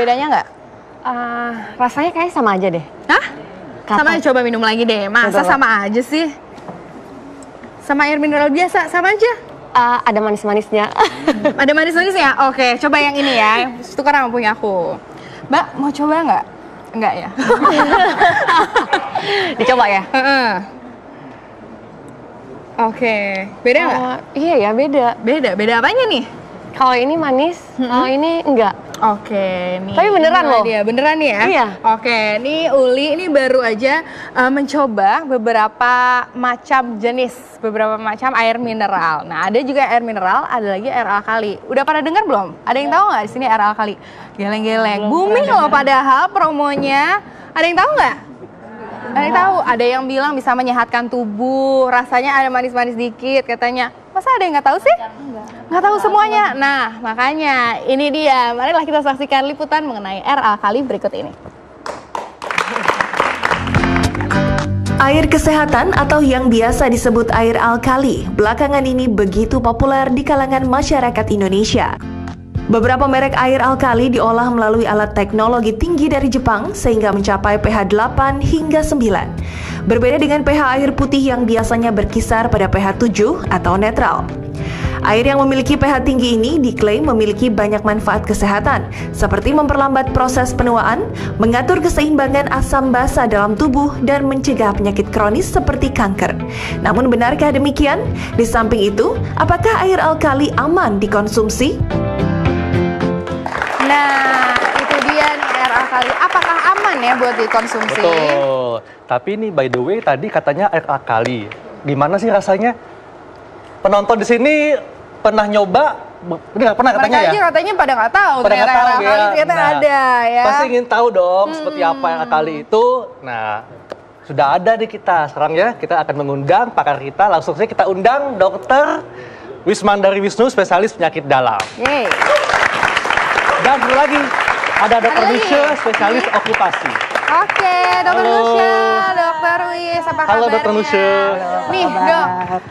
bedanya nggak? Rasanya kayak sama aja deh. Hah? Sama aja, coba minum lagi deh. Masa sama aja sih? Sama air mineral biasa, sama aja? Ada manis-manisnya. Ada manis-manisnya? Oke, coba yang ini ya. Tukar sama punya aku. Mbak, mau coba nggak? Enggak ya? Dicoba ya? Oke, beda nggak? Iya ya, beda. Beda apanya nih? Kalau ini manis, kalau ini enggak. Oke, nih. Tapi beneran loh. Dia beneran nih ya? Iya. Oke, nih Uli ini baru aja mencoba beberapa macam jenis, beberapa macam air mineral. Nah, ada juga air mineral, ada lagi air alkali. Udah pada dengar belum? Ada yang tahu nggak di sini air alkali? Geleng-geleng. Booming loh padahal promonya. Ada yang tahu nggak? Ada yang tahu? Ada yang bilang bisa menyehatkan tubuh, rasanya ada manis-manis dikit katanya. Masa ada yang nggak tahu sih? Nggak tahu semuanya. Nah, makanya ini dia. Marilah kita saksikan liputan mengenai air alkali berikut ini. Air kesehatan atau yang biasa disebut air alkali, belakangan ini begitu populer di kalangan masyarakat Indonesia. Beberapa merek air alkali diolah melalui alat teknologi tinggi dari Jepang sehingga mencapai pH 8 hingga 9. Berbeda dengan pH air putih yang biasanya berkisar pada pH 7 atau netral. Air yang memiliki pH tinggi ini diklaim memiliki banyak manfaat kesehatan, seperti memperlambat proses penuaan, mengatur keseimbangan asam basa dalam tubuh, dan mencegah penyakit kronis seperti kanker. Namun benarkah demikian? Di samping itu, apakah air alkali aman dikonsumsi? Nah, itu dia nih air alkali. Apakah aman ya buat dikonsumsi? Betul. Tapi ini by the way tadi katanya air alkali. Gimana sih rasanya? Penonton di sini pernah nyoba? Ini nggak pernah katanya Mereka aja katanya pada nggak tahu ternyata air alkali ternyata ada ya. Pasti ingin tahu dong seperti apa air alkali itu. Nah, sudah ada di kita. Sekarang ya kita akan mengundang pakar kita. Langsung saja kita undang Dr. Wismandari Wisnu, spesialis penyakit dalam. Yeay. Dan satu lagi, ada Dr. Nusya, spesialis okupasi. Oke, Dr. Nusya, Dr. Wis, apa kabarnya? Halo Dr. Nusya. Nih, Dok.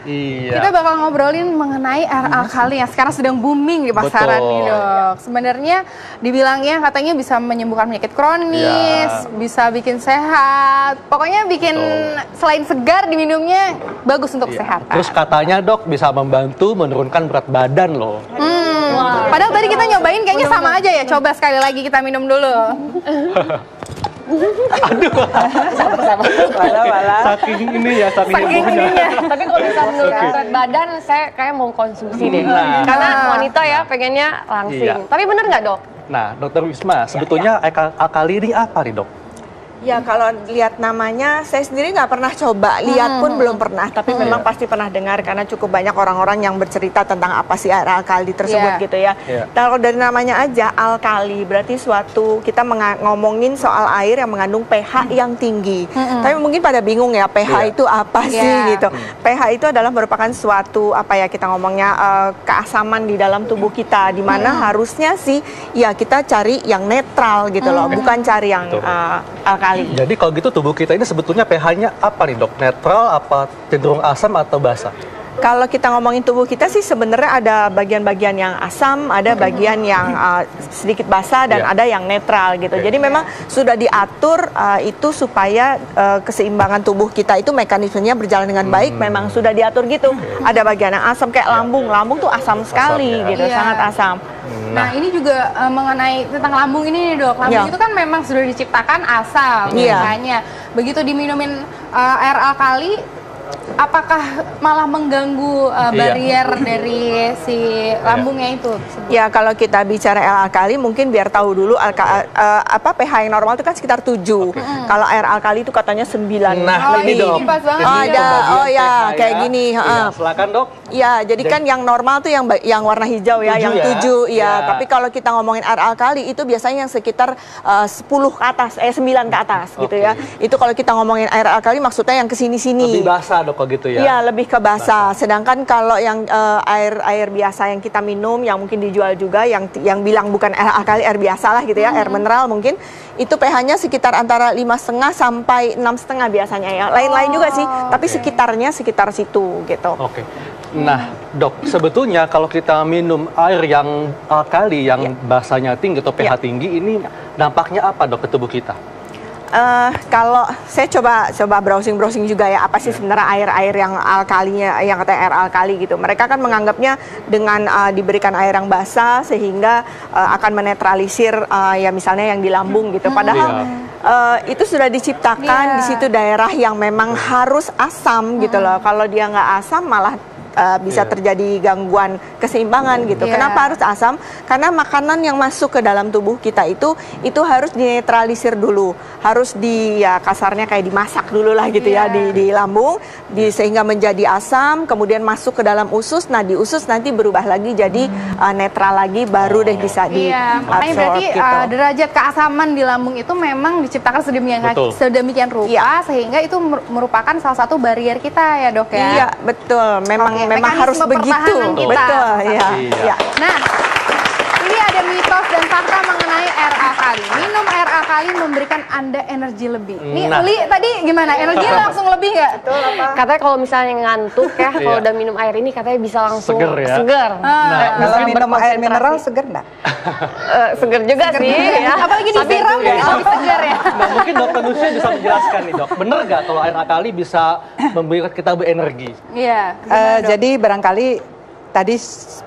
Iya. Kita bakal ngobrolin mengenai air alkali yang sekarang sedang booming di pasaran nih, Dok. Sebenarnya dibilangnya katanya bisa menyembuhkan penyakit kronis, bisa bikin sehat. Pokoknya bikin selain segar diminumnya bagus untuk kesehatan. Terus katanya Dok bisa membantu menurunkan berat badan loh. Padahal tadi kita nyobain kayaknya sama aja ya. Coba sekali lagi kita minum dulu. Aduh, saking ini ya, saking ininya. Tapi kalau misalnya menurut berat badan, saya kayak mau konsumsi deh. Karena wanita ya pengennya langsing. Tapi bener nggak, Dok? Nah, Dr. Wisma, sebetulnya alkali ini apa nih, Dok? Ya kalau lihat namanya, saya sendiri nggak pernah coba, lihat pun belum pernah. Tapi memang pasti pernah dengar karena cukup banyak orang-orang yang bercerita tentang apa sih air alkali tersebut gitu ya. Kalau dari namanya aja alkali, berarti suatu kita ngomongin soal air yang mengandung pH yang tinggi. Tapi mungkin pada bingung ya pH itu apa sih gitu. pH itu adalah merupakan suatu apa ya kita ngomongnya keasaman di dalam tubuh kita, di mana harusnya sih ya kita cari yang netral gitu loh, bukan cari yang alkali. Jadi kalau gitu tubuh kita ini sebetulnya pH-nya apa nih, Dok? Netral, apa cenderung asam atau basa? Kalau kita ngomongin tubuh kita sih sebenarnya ada bagian-bagian yang asam, ada bagian yang sedikit basah dan ada yang netral gitu. Jadi memang sudah diatur itu supaya keseimbangan tubuh kita itu mekanismenya berjalan dengan baik. Memang sudah diatur gitu. Ada bagian yang asam kayak lambung, lambung tuh asam sekali gitu, sangat asam. Nah ini juga mengenai tentang lambung ini nih, Dok. Lambung itu kan memang sudah diciptakan asam biasanya. Begitu diminumin air alkali, apakah malah mengganggu barier dari si lambungnya itu? Ya kalau kita bicara air alkali mungkin biar tahu dulu pH yang normal itu kan sekitar 7. Kalau air alkali itu katanya 9. Nah, ini Dok. Pas banget. Kayak gini. Silakan, Dok. Ya, jadi kan yang normal tuh yang warna hijau ya, yang 7 ya. Tapi kalau kita ngomongin air alkali itu biasanya yang sekitar 10 ke atas, 9 ke atas gitu ya. Itu kalau kita ngomongin air alkali maksudnya yang kesini-sini. Lebih basah, Dok, gitu ya? Iya, lebih ke basah. Sedangkan kalau yang air biasa yang kita minum, yang mungkin dijual juga, yang bilang bukan air alkali, air biasa lah gitu ya, air mineral mungkin, itu pH-nya sekitar antara 5,5 sampai 6,5 biasanya ya. Lain-lain juga sih, tapi sekitarnya sekitar situ gitu. Oke. Nah, Dok, sebetulnya kalau kita minum air yang alkali, yang basanya tinggi atau pH tinggi, ini dampaknya apa, Dok, ke tubuh kita? Kalau saya coba browsing juga ya, apa sih sebenarnya air-air yang alkalinya, yang katanya air alkali gitu. Mereka kan menganggapnya dengan diberikan air yang basah sehingga akan menetralisir ya misalnya yang di lambung gitu. Padahal itu sudah diciptakan di situ daerah yang memang harus asam gitu loh. Kalau dia nggak asam malah bisa terjadi gangguan keseimbangan gitu. Kenapa harus asam? Karena makanan yang masuk ke dalam tubuh kita itu harus dinetralisir dulu, harus ya kasarnya kayak dimasak dulu lah gitu ya di lambung, sehingga menjadi asam, kemudian masuk ke dalam usus. Nah di usus nanti berubah lagi jadi netral lagi, baru deh bisa makanya berarti gitu. Derajat keasaman di lambung itu memang diciptakan sedemikian rupa sehingga itu merupakan salah satu barrier kita ya, Dok ya. Iya, betul. Memang harus begitu. Kita. Betul, ya. Nah, ini ada mitos dan fakta mengenai air alkali. Minum air alkali memberikan Anda energi lebih. Nih, Uli tadi gimana? Energinya langsung lebih nggak? Katanya kalau misalnya ngantuk ya, kalau udah minum air ini katanya bisa langsung seger. Kalau minum air mineral seger nggak? Seger juga sih. Ya. Apalagi disiram jadi lebih seger ya. Nah, mungkin Dokter Nusya bisa menjelaskan nih, Dok. Bener nggak kalau air alkali bisa membuat kita berenergi? Iya. Jadi barangkali tadi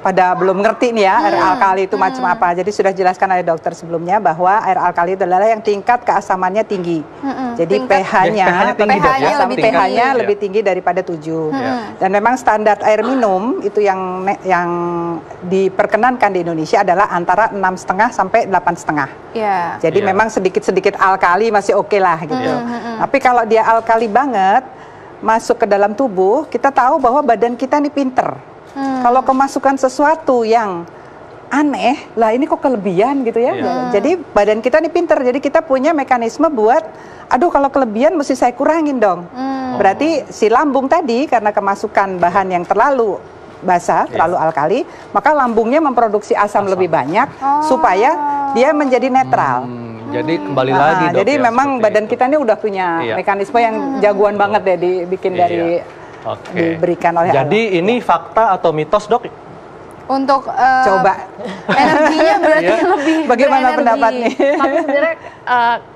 pada belum ngerti nih ya air alkali itu macam apa. Jadi sudah jelaskan oleh dokter sebelumnya bahwa air alkali itu adalah yang tingkat keasamannya tinggi. Jadi pH-nya lebih tinggi daripada 7. Dan memang standar air minum itu yang diperkenankan di Indonesia adalah antara 6,5 sampai 8,5. Jadi memang sedikit-sedikit alkali masih oke lah gitu. Tapi kalau dia alkali banget masuk ke dalam tubuh, kita tahu bahwa badan kita ini pinter. Kalau kemasukan sesuatu yang aneh, lah ini kok kelebihan gitu ya. Jadi badan kita ini pinter, jadi kita punya mekanisme buat, aduh kalau kelebihan mesti saya kurangin dong. Berarti si lambung tadi karena kemasukan bahan yang terlalu basah, terlalu alkali, maka lambungnya memproduksi asam lebih banyak supaya dia menjadi netral. Jadi kembali lagi, Dok. Jadi memang badan kita ini udah punya mekanisme yang jagoan banget deh dibikin dari diberikan oleh Jadi ini fakta atau mitos, Dok? Untuk coba energinya berarti lebih. Bagaimana pendapatnya? Tapi sebenarnya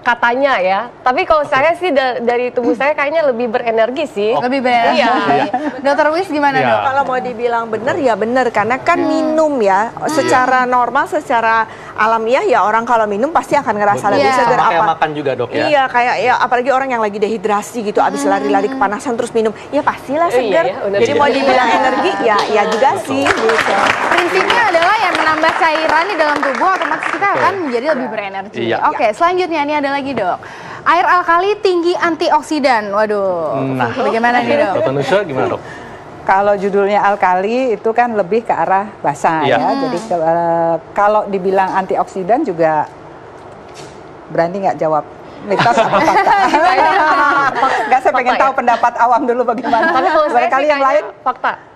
katanya ya. Tapi kalau saya sih dari tubuh saya kayaknya lebih berenergi sih. Lebih berenergi. Dokter Wis gimana, Dok? Kalau mau dibilang benar ya benar, karena kan minum ya secara normal, secara alamiah ya orang kalau minum pasti akan ngerasa lebih segar. Kayak makan juga, Dok ya. Iya, kayak ya apalagi orang yang lagi dehidrasi gitu, abis lari-lari kepanasan terus minum, ya pastilah segar. Jadi mau dibilang energi ya juga sih gitu. Prinsipnya adalah yang menambah cairan di dalam tubuh otomatis kita akan menjadi lebih berenergi. Oke, selanjutnya ini ada lagi, Dok. Air alkali tinggi antioksidan. Waduh. Bagaimana nih, Dok? Dokter Nusya gimana, Dok? Kalau judulnya alkali itu kan lebih ke arah basah ya. Jadi kalau dibilang antioksidan juga berani nggak jawab mitos atau fakta? Nggak, saya pengen tahu pendapat awam dulu bagaimana. Tapi kalau saya barangkali yang lain fakta.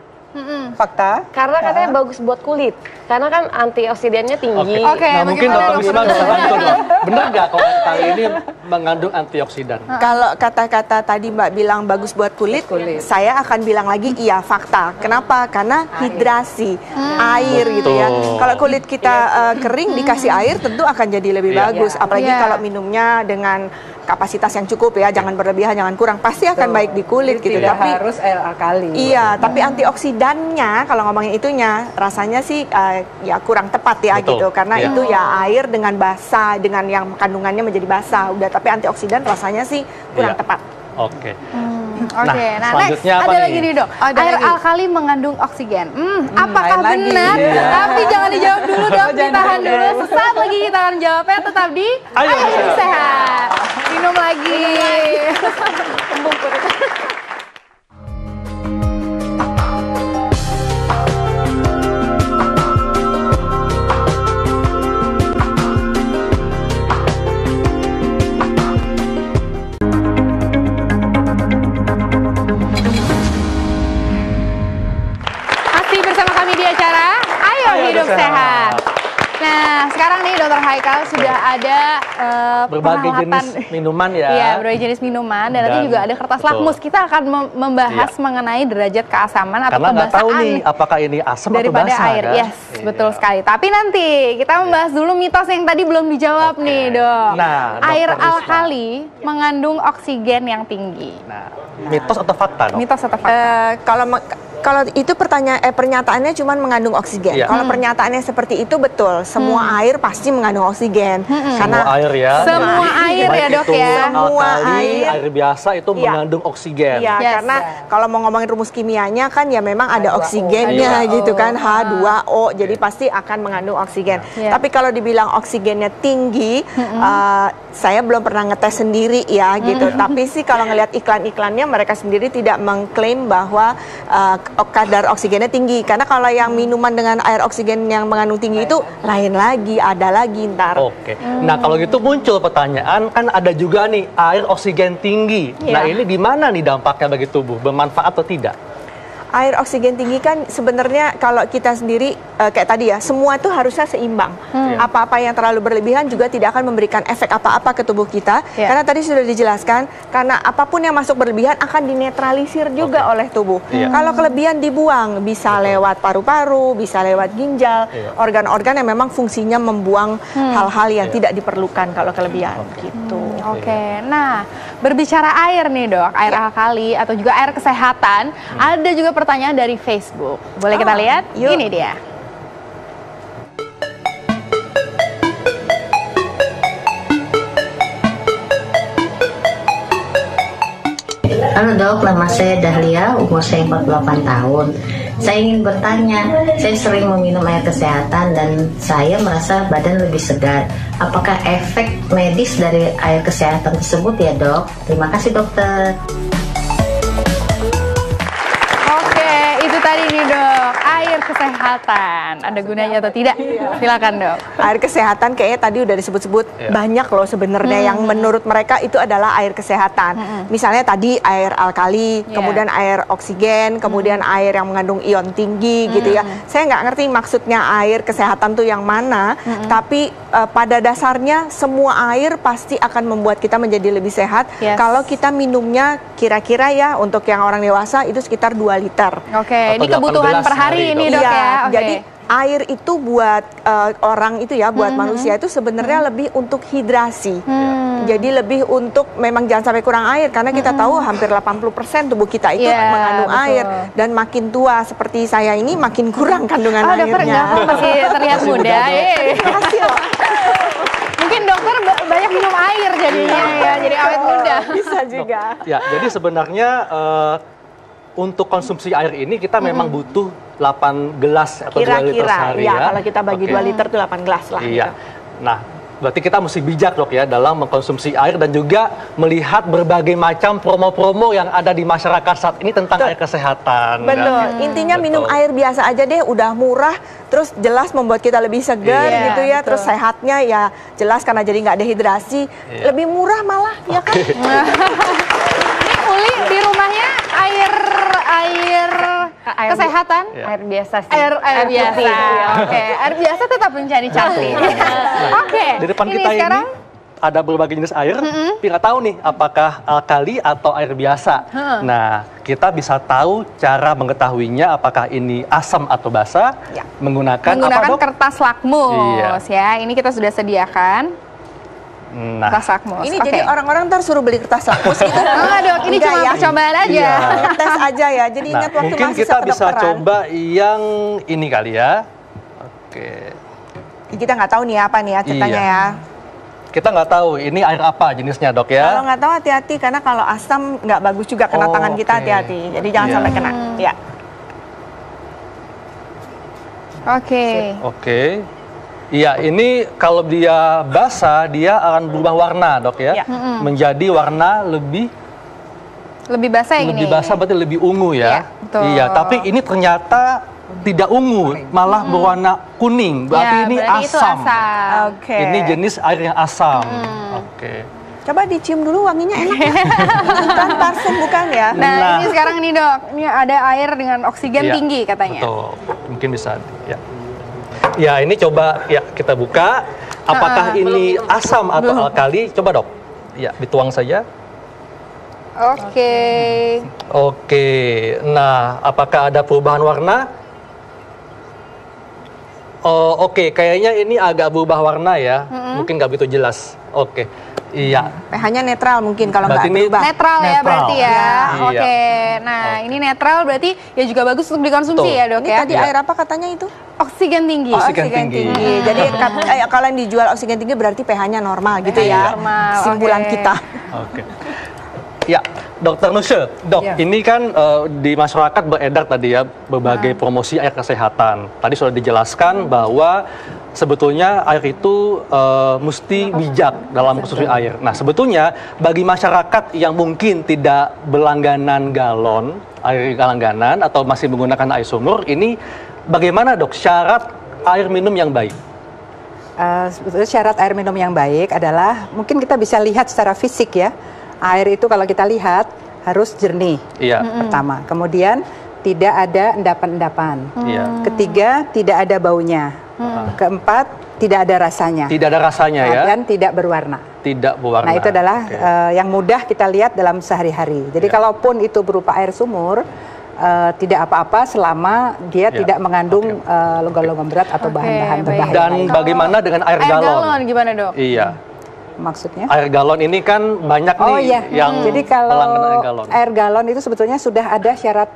Fakta? Karena katanya bagus buat kulit. Karena kan antioksidannya tinggi. Nah, mungkin Dokter Wisma bisa bantu, Dok. Benar nggak kalau kali ini mengandung antioksidan? Kalau kata-kata tadi Mbak bilang bagus buat kulit, saya akan bilang lagi iya fakta. Kenapa? Karena hidrasi, air gitu ya. Kalau kulit kita kering dikasih air tentu akan jadi lebih bagus. Apalagi kalau minumnya dengan kapasitas yang cukup ya, jangan berlebihan, jangan kurang. Pasti akan baik di kulit gitu. Tapi harus air alkali. Iya, tapi antioksidannya kalau ngomongin itunya rasanya sih ya kurang tepat ya gitu. Karena itu ya air dengan basah, dengan yang kandungannya menjadi basah. Udah, tapi antioksidan rasanya sih kurang tepat. Oke. Nah next ada lagi nih, Dok. Air alkali mengandung oksigen. Apakah benar? Tapi jangan dijawab dulu, Dok. Ditahan dulu. Sesaat lagi kita akan jawabnya. Tetap di Ayo Hidup Sehat. Minum lagi. Hidup Sehat. Nah, sekarang nih Dokter Haikal sudah ada berbagai jenis minuman ya. Iya, berbagai jenis minuman dan nanti juga ada kertas lakmus. Kita akan membahas mengenai derajat keasaman atau karena nggak tahu kebasaan nih apakah ini asam atau daripada basa air. kan? Yes, betul sekali. Tapi nanti kita membahas dulu mitos yang tadi belum dijawab nih, Dok. Nah, air Dr. Risma alkali mengandung oksigen yang tinggi. Nah, mitos atau fakta, Dok? Mitos atau fakta? Kalau itu pernyataannya cuma mengandung oksigen. Kalau pernyataannya seperti itu betul, semua air pasti mengandung oksigen. Karena semua air ya. Semua air ya, Dok ya. Semua air biasa itu mengandung oksigen. Ya, karena kalau mau ngomongin rumus kimianya kan ya memang ada oksigennya gitu kan, H2O. Jadi pasti akan mengandung oksigen. Tapi kalau dibilang oksigennya tinggi, saya belum pernah ngetes sendiri ya gitu. Tapi sih kalau ngelihat iklan-iklannya mereka sendiri tidak mengklaim bahwa kadar oksigennya tinggi. Karena kalau yang minuman dengan air oksigen yang mengandung tinggi itu lain lagi, ada lagi ntar. Oke. Nah kalau gitu muncul pertanyaan, kan ada juga nih air oksigen tinggi. Nah ini di mana nih dampaknya bagi tubuh? Bermanfaat atau tidak? Air oksigen tinggi kan sebenarnya kalau kita sendiri kayak tadi ya, semua itu harusnya seimbang. Apa-apa yang terlalu berlebihan juga tidak akan memberikan efek apa-apa ke tubuh kita. Karena tadi sudah dijelaskan, karena apapun yang masuk berlebihan akan dinetralisir juga oleh tubuh. Kalau kelebihan dibuang, bisa lewat paru-paru, bisa lewat ginjal, organ-organ yang memang fungsinya membuang hal-hal yang tidak diperlukan kalau kelebihan gitu. Oke, nah berbicara air nih Dok, air alkali atau juga air kesehatan, ada juga pertanyaan dari Facebook. Boleh kita lihat? Yuk. Ini dia. Halo Dok, nama saya Dahlia, umur saya 48 tahun. Saya ingin bertanya, saya sering meminum air kesehatan dan saya merasa badan lebih segar. Apakah efek medis dari air kesehatan tersebut ya Dok? Terima kasih dokter. Oke, itu tadi nih Dok, air kesehatan. Ada gunanya atau tidak? Silakan Dok. Air kesehatan kayaknya tadi udah disebut-sebut banyak loh sebenarnya yang menurut mereka itu adalah air kesehatan. Misalnya tadi air alkali, kemudian air oksigen, kemudian air yang mengandung ion tinggi gitu ya. Saya nggak ngerti maksudnya air kesehatan tuh yang mana, tapi pada dasarnya semua air pasti akan membuat kita menjadi lebih sehat kalau kita minumnya kira-kira ya untuk yang orang dewasa itu sekitar 2 liter. Oke, ini kebutuhan per hari ini Dok ya. Jadi air itu buat orang itu ya, buat manusia itu sebenarnya lebih untuk hidrasi. Jadi lebih untuk memang jangan sampai kurang air karena kita tahu hampir 80% tubuh kita itu mengandung air dan makin tua seperti saya ini makin kurang kandungan airnya. Dokter enggak, masih terlihat muda. Mungkin dokter banyak minum air jadinya ya, jadi awet muda. Bisa juga. Ya, jadi sebenarnya untuk konsumsi air ini kita memang butuh 8 gelas atau 2 liter sehari ya. Kalau kita bagi 2 liter itu 8 gelas lah. Iya. Nah, berarti kita mesti bijak Dok ya dalam mengkonsumsi air dan juga melihat berbagai macam promo-promo yang ada di masyarakat saat ini tentang air kesehatan. Betul. Intinya minum air biasa aja deh, udah murah, terus jelas membuat kita lebih segar gitu ya, terus sehatnya ya jelas karena jadi nggak dehidrasi, lebih murah malah ya kan. Uli di rumahnya air kesehatan, air biasa sih. Air biasa. Oke, air biasa tetap mencari cantik. Oke. Di depan kita sekarang ini ada berbagai jenis air, tapi nggak tahu nih apakah alkali atau air biasa. Nah, kita bisa tahu cara mengetahuinya apakah ini asam atau basa menggunakan apa, Dok? kertas lakmus ya. Ini kita sudah sediakan. Nah, kertas lakmus. Ini jadi orang-orang ntar suruh beli kertas lakmus gitu. Dok, ini cuma percobaan aja. Tes aja ya. Jadi ingat waktu mungkin masih kita bisa kedokteran. coba yang ini kali ya. Oke. Kita nggak tahu nih apa nih ya ceritanya ya. Kita nggak tahu ini air apa jenisnya Dok ya. Kalau nggak tahu hati-hati karena kalau asam nggak bagus juga kena tangan kita, hati-hati. Jadi jangan sampai kena. Ya. Oke. Iya, ini kalau dia basah, dia akan berubah warna, Dok ya. Menjadi warna lebih basah yang lebih ini. basah berarti lebih ungu ya. Iya, betul. Iya, tapi ini ternyata tidak ungu, malah berwarna kuning. Berarti ini berarti itu asam. Oke. Ini jenis air yang asam. Oke. Coba dicium dulu wanginya enak. Bukan parfum bukan ya? Nah, ini sekarang nih Dok, ini ada air dengan oksigen tinggi katanya. Betul, mungkin bisa. Ya, ini coba ya kita buka. Apakah ini asam atau alkali? Coba dok. Ya, dituang saja. Oke. Oke. Nah, apakah ada perubahan warna? Oh, oke. Kayaknya ini agak berubah warna ya. Mungkin nggak begitu jelas. Oke. Iya. pH-nya netral mungkin kalau nggak berubah. Netral ya berarti ya. Iya. Oke. Nah, ini netral berarti ya juga bagus untuk dikonsumsi ya, Dok Ini ya. tadi air apa katanya itu? Oksigen tinggi. Oksigen tinggi. Jadi kalau yang dijual oksigen tinggi berarti pH-nya normal gitu pH-nya ya. normal, Kesimpulan oke. kita. Oke. Ya, Dokter Nusya, dok, ini kan di masyarakat beredar tadi ya berbagai promosi air kesehatan. Tadi sudah dijelaskan bahwa sebetulnya air itu mesti bijak dalam konsumsi air. Nah, sebetulnya bagi masyarakat yang mungkin tidak berlangganan galon, air langganan atau masih menggunakan air sumur, ini bagaimana dok syarat air minum yang baik? Sebetulnya syarat air minum yang baik adalah mungkin kita bisa lihat secara fisik ya. Air itu kalau kita lihat harus jernih, pertama. Kemudian tidak ada endapan-endapan. Ketiga, tidak ada baunya. Keempat, tidak ada rasanya. Tidak ada rasanya ya. Dan tidak berwarna. Tidak berwarna. Nah itu adalah yang mudah kita lihat dalam sehari-hari. Jadi kalaupun itu berupa air sumur, tidak apa-apa selama dia tidak mengandung logam-logam berat atau bahan-bahan berbahaya. Dan bagaimana dengan air galon? Air galon gimana dok? Iya. Maksudnya? Air galon ini kan banyak nih yang jadi kalau pelanggan air galon itu sebetulnya sudah ada syarat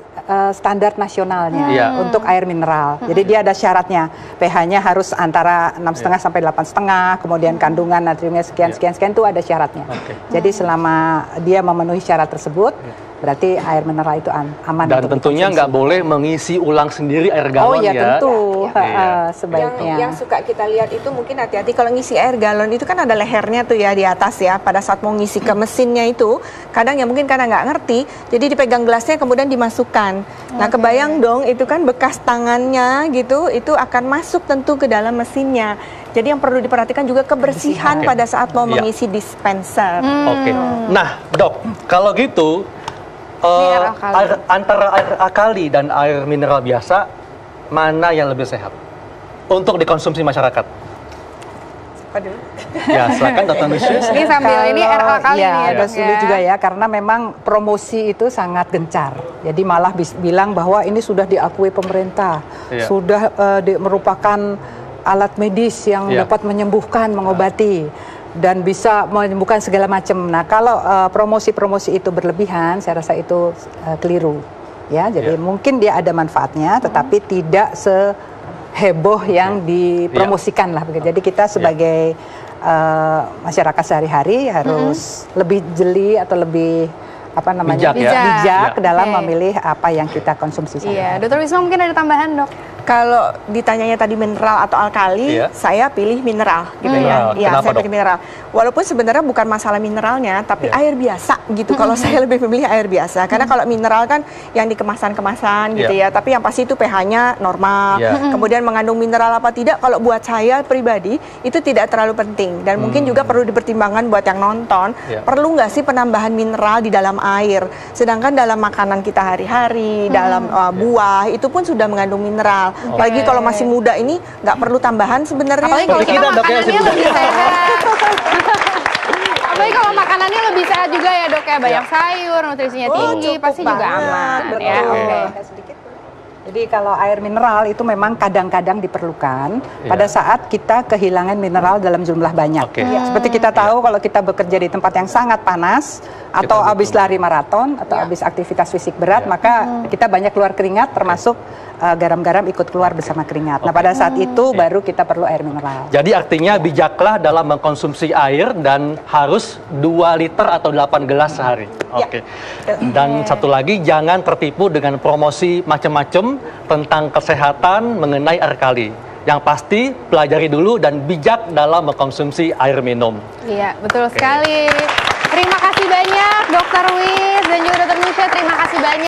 standar nasionalnya untuk air mineral. Jadi dia ada syaratnya, pH-nya harus antara 6,5 sampai 8,5, kemudian kandungan natriumnya sekian itu ada syaratnya. Jadi selama dia memenuhi syarat tersebut, berarti air mineral itu aman. Dan tentunya nggak boleh mengisi ulang sendiri air galon ya. Oh iya tentu, sebaiknya. Yang suka kita lihat itu mungkin hati-hati kalau ngisi air galon itu kan ada lehernya tuh ya di atas ya. Pada saat mau ngisi ke mesinnya itu, kadang ya mungkin karena nggak ngerti, jadi dipegang gelasnya kemudian dimasukkan. Nah kebayang dong itu kan bekas tangannya gitu, itu akan masuk tentu ke dalam mesinnya. Jadi yang perlu diperhatikan juga kebersihan pada saat mau mengisi dispenser. Nah dok, kalau gitu antara air alkali dan air mineral biasa, mana yang lebih sehat untuk dikonsumsi masyarakat? Ya, silakan Dr. Nusya. Ini sambil ini air alkali ya, nih ya, agak sulit juga ya, karena memang promosi itu sangat gencar. Jadi malah bilang bahwa ini sudah diakui pemerintah, sudah merupakan alat medis yang dapat menyembuhkan, mengobati. Dan bisa menyembuhkan segala macam. Nah, kalau promosi-promosi itu berlebihan, saya rasa itu keliru. Ya, jadi mungkin dia ada manfaatnya, tetapi tidak seheboh yang dipromosikan lah. Jadi kita sebagai masyarakat sehari-hari harus lebih jeli atau lebih bijak dalam memilih apa yang kita konsumsi. Iya, Dokter Wisma mungkin ada tambahan dok? Kalau ditanyanya tadi mineral atau alkali, saya pilih mineral gitu ya. Iya, saya pilih mineral. Walaupun sebenarnya bukan masalah mineralnya, tapi air biasa gitu. Kalau saya lebih memilih air biasa, karena kalau mineral kan yang di kemasan-kemasan gitu ya. Tapi yang pasti itu pH-nya normal. Kemudian mengandung mineral apa tidak, kalau buat saya pribadi itu tidak terlalu penting. Dan mungkin juga perlu dipertimbangkan buat yang nonton, perlu nggak sih penambahan mineral di dalam air? Sedangkan dalam makanan kita hari-hari, dalam buah itu pun sudah mengandung mineral. Apalagi kalau masih muda ini nggak perlu tambahan sebenarnya. Apalagi kalau kita makanannya lebih sehat. Apalagi kalau makanannya lebih sehat juga ya dok ya, banyak sayur, nutrisinya tinggi, pasti juga aman ya. Jadi kalau air mineral itu memang kadang-kadang diperlukan pada saat kita kehilangan mineral dalam jumlah banyak. Seperti kita tahu kalau kita bekerja di tempat yang sangat panas atau habis lari maraton atau habis aktivitas fisik berat, maka kita banyak keluar keringat, termasuk garam-garam ikut keluar bersama keringat. Nah pada saat itu baru kita perlu air mineral. Jadi artinya bijaklah dalam mengkonsumsi air dan harus 2 liter atau 8 gelas sehari. Dan satu lagi, jangan tertipu dengan promosi macam-macam tentang kesehatan mengenai air kali. Yang pasti pelajari dulu dan bijak dalam mengkonsumsi air minum. Iya, betul sekali. Terima kasih banyak Dokter Wis dan juga Dokter Nusya, terima kasih banyak.